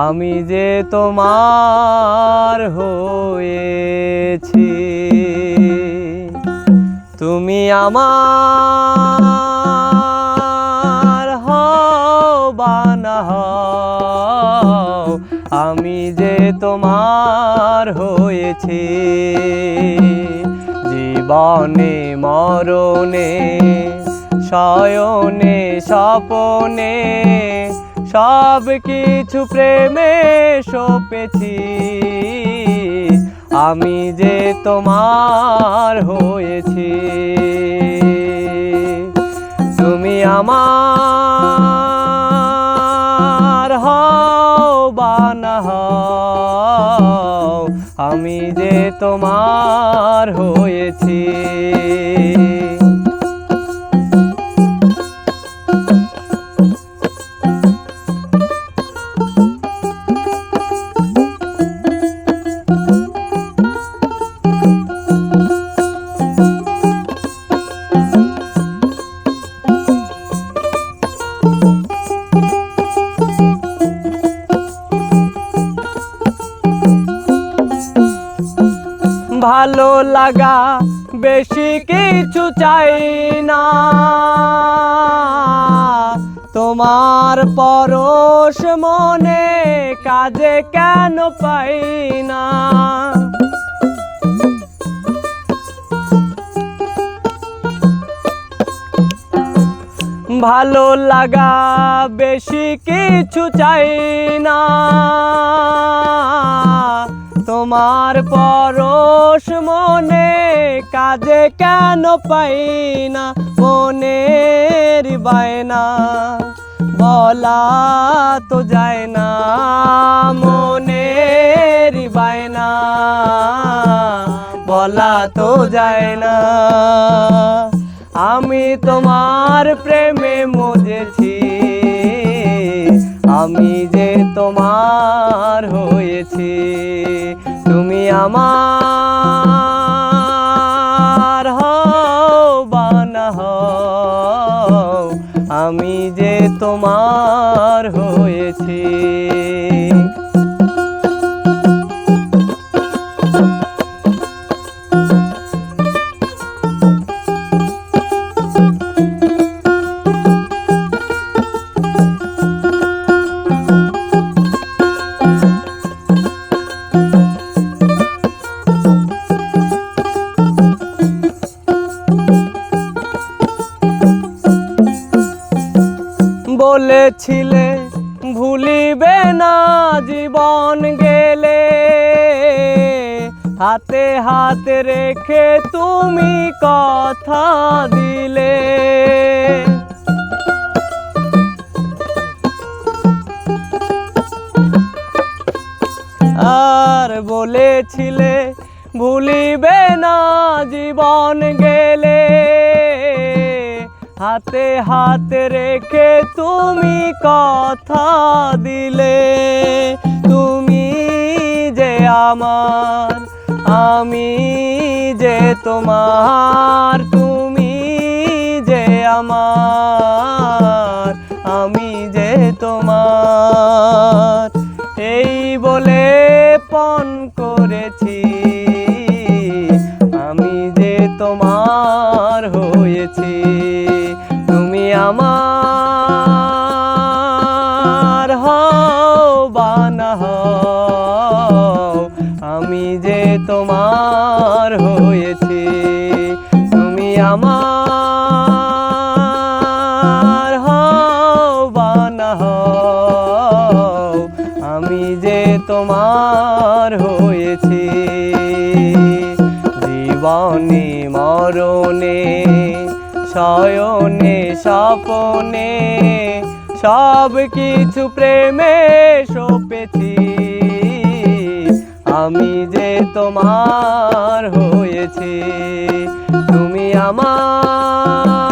আমি যে তোমার হয়েছি। তুমি আমার হও বা না হও, আমি যে তোমার হয়েছি। জীবনে মরণে শয়নে স্বপনে সব কিছু প্রেমে সপেছি। আমি যে তোমার হয়েছি। তুমি আমার হও বা না হও, আমি যে তোমার হয়েছি। ভালো লাগা বেশি কিছু চাই না, তোমার পরশ মনে কাজে কেন পাই না। ভালো লাগা বেশি কিছু চাই না, তোমার পরশ মনে কাজে কেন পাই না। মনের বায়না বলা তো যায় না, মনের বায়না বলা তো যায় না। আমি তোমার প্রেমে মজেছি, আমি যে তোমার হয়েছি। তুমি আমার হও বা না হও, আমি যে তোমার হয়েছি। বলেছিলে ভুলিবে না জীবন গেলে, হাতে হাতে রেখে তুমি কথা দিলে। আর বলেছিলে ভুলিবে না জীবন গেলে, হাতে হাতে রেখে তুমি কথা দিলে। তুমি যে আমার, আমি যে তোমার, তুমি যে আমার, আমি যে তোমার। এই বলে পণ করেছি, আমি যে তোমার হয়েছি। তুমি আমার হও বা না হও, আমি যে তোমার হয়েছি। তুমি আমার হও বা না হও, আমি যে তোমার হয়েছি। জীবনে মরণে শয়নে স্বপনে সব কিছু প্রেমে সপেছি। আমি যে তোমার হয়েছি। তুমি আমার